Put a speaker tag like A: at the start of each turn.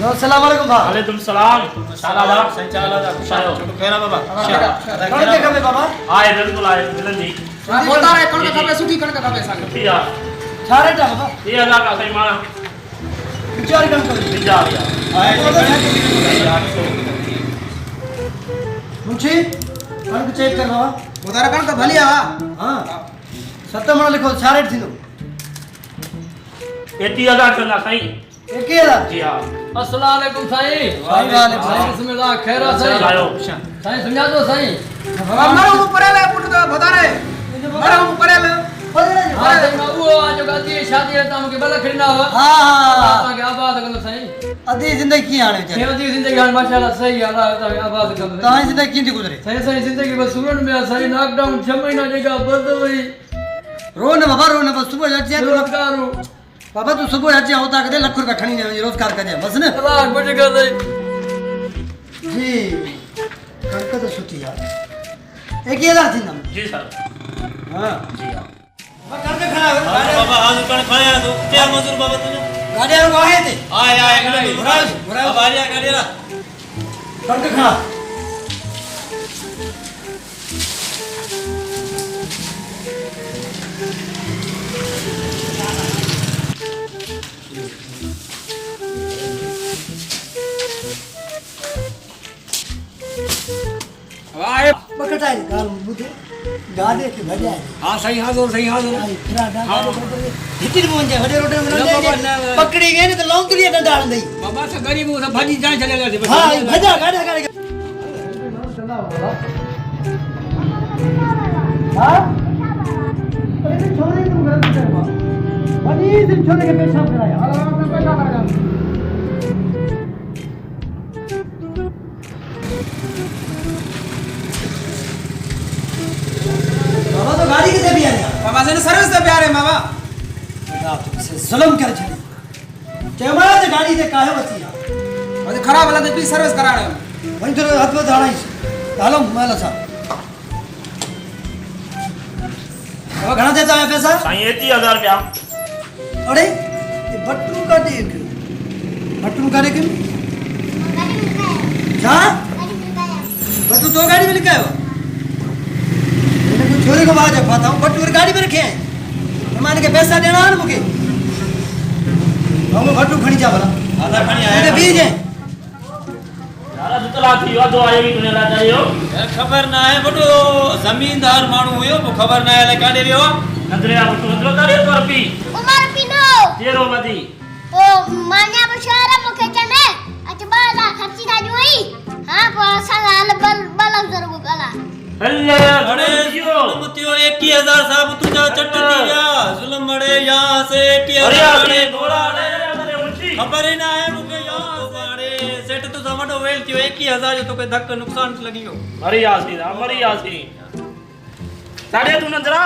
A: अस्सलाम वालेकुम बाबा।
B: वालेकुम सलाम। साला
C: संचाला
B: शायो
C: छोटू खेरा बाबा
A: कौन के खबे बाबा?
B: आए बिल्कुल आए मिलन जी
D: बोलता रहे कौन का खबे सुठी कौन का खबे सांग
B: पिया
A: छारे टा बाबा
B: 3000 का सही माना
A: विचार कर
B: बिजा लिया
A: मुंशी कौन चेक कर बाबा?
D: उधर कौन का भलिया
A: हां सत्तमण लिखो छारे थिनो
B: 30000 चंदा सही
A: 1000
B: जी हां
E: अस्सलाम वालेकुम साईं।
A: वालेकुम
E: साईं बिस्मिल्लाह खैर साईं।
B: आयो
E: साईं समझा दो साईं।
D: मरो ऊपर ले पुट तो बता रहे मरो ऊपर ले
E: हां साईं वो आज गाती शादी है तम के बल खड़ना हो।
A: हां
E: ता के आबाद कर साईं।
A: अधी जिंदगी की आने चले
E: मेरी जिंदगी हां माशाल्लाह सही है अल्लाह ता आबाद कर।
A: ताई जिंदगी की गुजरे
E: साईं साईं जिंदगी बस सुरन में साईं लॉकडाउन 6 महीना जगह बंद हुई।
A: रो न बाबा रो न बस सुबह जाते हैं
E: रोजगार
A: बाबा तू सुबह जाते होता कदे लाख रुपया खणी ने रोजगार करे बस न
E: अल्लाह कुछ कर दे
A: जी कणक तो सुठी यार 1000 थी ना
B: जी सर
A: हां
B: जी हां
A: कणक खड़ा
C: बाबा हां दुकान खड़ा तो क्या मजदूर बाबा तने
A: गाड़ी को आए थे
C: आए आए अब आ गया गाड़ी रा
A: कणक खड़ा
D: आए
A: पकड़ाई गाल मुझे गाड़े के भजा है
D: हां सही हाजिर
A: आई फिरा डाल हिटिन मोंजे हडे रोटे में पकड़ी गए ने तो लौंग के लिए डाल दई
D: बाबा से गरीब हो सब भाजी जाए चलेगा
A: हां भजा गाड़े गाड़े हां अरे छोरे तुम गलत कर बा बड़ी दिन छोरे के पेशाब कराया हां पैसा कर जा बाबा तो गाड़ी कितने भी आया
D: बाबा से सर्विस दे प्यारे बाबा
A: तुमसे जुल्म कर छड़ी केवल गाड़ी दे काहे बचिया
D: और खराब वाला दे भी सर्विस कराने
A: वहीं तो हाथ में धाड़ा हालो माला सा अब घना देता है पैसा
B: सही 30000 रुपया
A: अरे ये बट्टू का देख बट्टू का देख क्या बट्टू तो गाड़ी में लिखा है मैंने छोरी को बात पाता हूँ बट्टू गाड़ी में रखे हैं मेहमान के पैसा देना है मुझे हम बट्टू खणी जा भला
C: आधा खणी
A: ये
C: आया
A: बीज है
B: यार दुतला थी दो आयो भी दुनिया ला चाहियो
C: खबर ना है बटो जमींदार मानू हुयो वो खबर ना है ले काडे रियो
B: नजरे आ तो नजरो तारे तो रपी
F: उमर पिनो
B: तेरो मदी
F: ओ मान्या बशारा मुखे चने अच बाला खर्ची दा जोई हां को साल बल जर को गला
B: हल्ले
C: अरे
B: जियो
C: मुतियो 21000 साहब तुझा चट दिया जुल्म मड़े यहां से
B: अरे
C: 21000
B: अरे घोड़ा ले अरे मुंशी
C: खबर ही ना है मुके यहां बाड़े सेट तो समटो वेल थियो 21000 जो तो के धक्का नुकसान लगियो
B: मरी यासी साढ़े तू नजरा